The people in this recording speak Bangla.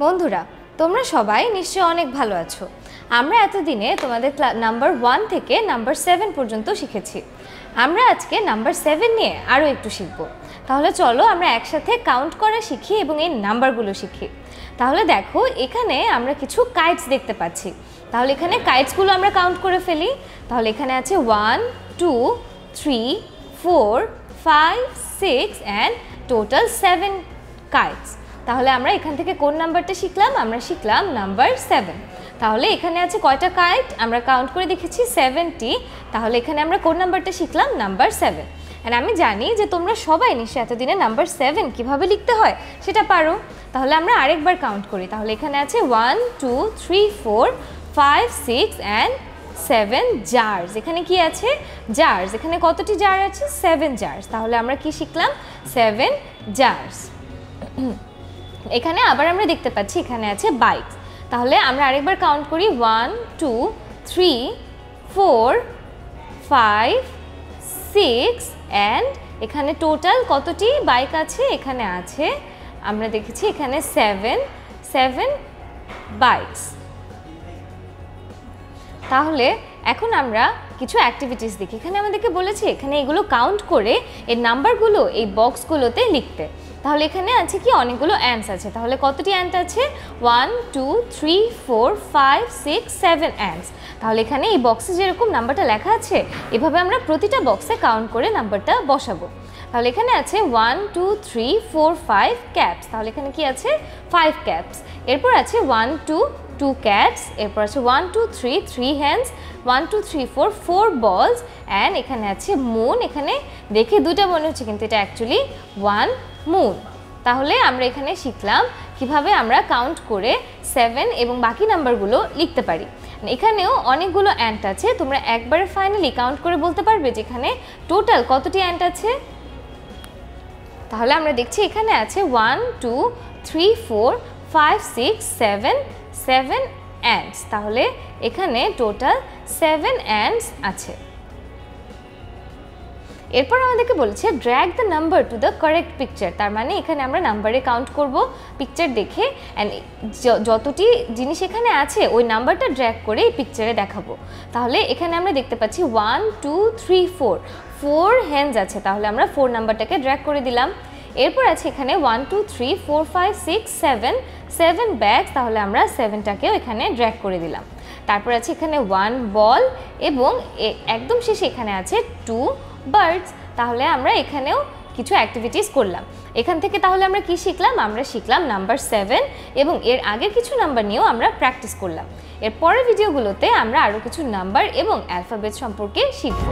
বন্ধুরা, তোমরা সবাই নিশ্চয়ই অনেক ভালো আছো। আমরা এতদিনে তোমাদের নাম্বার 1 থেকে নাম্বার 7 পর্যন্ত শিখেছি। আমরা আজকে নাম্বার 7 নিয়ে আরও একটু শিখব। তাহলে চলো আমরা একসাথে কাউন্ট করা শিখি এবং এই নাম্বারগুলো শিখি। তাহলে দেখো, এখানে আমরা কিছু কাইটস দেখতে পাচ্ছি। তাহলে এখানে কাইটসগুলো আমরা কাউন্ট করে ফেলি। তাহলে এখানে আছে 1, 2, 3, 4, 5, 6 অ্যান্ড টোটাল 7 কাইটস। তাহলে আমরা এখান থেকে কোন নাম্বারটা শিখলাম? আমরা শিখলাম নাম্বার 7। তাহলে এখানে আছে কয়টা কাইট? আমরা কাউন্ট করে দেখেছি 70। তাহলে এখানে আমরা কোন নাম্বারটা শিখলাম? নাম্বার 7। অ্যান্ড আমি জানি যে তোমরা সবাই নিশ্চয়ই এতদিনে নাম্বার 7 কীভাবে লিখতে হয় সেটা পারো। তাহলে আমরা আরেকবার কাউন্ট করি। তাহলে এখানে আছে 1, 2, 3, 4, 5, 6 অ্যান্ড 7 জার্স। এখানে কি আছে? জার্স। এখানে কতটি জার আছে? 7 জার্স। তাহলে আমরা কি শিখলাম? 7 জার্স। এখানে আবার আমরা দেখতে পাচ্ছি এখানে আছে বাইকস। তাহলে আমরা আরেকবার কাউন্ট করি 1, 2, 3, 4, 5, 6 অ্যান্ড এখানে টোটাল কতটি বাইক আছে? এখানে আছে, আমরা দেখেছি এখানে 7 বাইকস। তাহলে এখন আমরা কিছু অ্যাক্টিভিটিস দেখি। এখানে আমাদেরকে বলেছে এখানে এগুলো কাউন্ট করে এই নাম্বারগুলো এই বক্সগুলোতে লিখতে। তাহলে এখানে আছে কি অনেকগুলো অ্যান্টস আছে। তাহলে কতটি অ্যান্ট আছে? 1, 2, 3, 4, 5, 6, 7 অ্যান্টস। তাহলে এখানে এই বক্সে যেরকম নাম্বারটা লেখা আছে এভাবে আমরা প্রতিটা বক্সে কাউন্ট করে নাম্বারটা বসাবো। তাহলে এখানে আছে 1, 2, 3, 4, 5 ক্যাপস। তাহলে এখানে কি আছে? 5 ক্যাপস। এরপর আছে 1, 2 ক্যাটস। এরপর আছে 1, 2, 3 হ্যান্ডস। 1, 2, 3, 4 বলস অ্যান্ড এখানে আছে মুন। এখানে দেখে দুটা মনে হচ্ছে কিন্তু এটা অ্যাকচুয়ালি 1 মুন। তাহলে আমরা এখানে শিখলাম কিভাবে আমরা কাউন্ট করে 7 এবং বাকি নাম্বারগুলো লিখতে পারি। এখানেও অনেকগুলো অ্যান্ট আছে। তোমরা একবারে ফাইনালি কাউন্ট করে বলতে পারবে যে এখানে টোটাল কতটি অ্যান্ট আছে? তাহলে আমরা দেখছি এখানে আছে 1, 2, 3, 4, 5, 6, 7 অ্যান্টস। তাহলে এখানে টোটাল 7 অ্যান্টস আছে। এরপর আমাদেরকে বলেছে drag the number to the correct picture. তার মানে এখানে আমরা নাম্বারে কাউন্ট করব পিকচার দেখে, অ্যান্ড যতটি জিনিস এখানে আছে ওই নাম্বারটা ড্র্যাগ করে এই পিকচারে দেখাবো। তাহলে এখানে আমরা দেখতে পাচ্ছি 1, 2, 3, 4 হ্যান্ডস আছে। তাহলে আমরা 4 নাম্বারটাকে ড্র্যাগ করে দিলাম। এরপর আছে এখানে 1, 2, 3, 4, 5, 6, 7 ব্যাগস। তাহলে আমরা 7টাকেও এখানে ড্র্যাগ করে দিলাম। তারপর আছে এখানে 1 বল এবং একদম শেষে এখানে আছে 2 বার্ডস। তাহলে আমরা এখানেও কিছু অ্যাক্টিভিটিস করলাম। এখান থেকে তাহলে আমরা কি শিখলাম? আমরা শিখলাম নাম্বার 7 এবং এর আগের কিছু নাম্বার নিয়েও আমরা প্র্যাকটিস করলাম। এর পরের ভিডিওগুলোতে আমরা আরও কিছু নাম্বার এবং অ্যালফাবেট সম্পর্কে শিখব।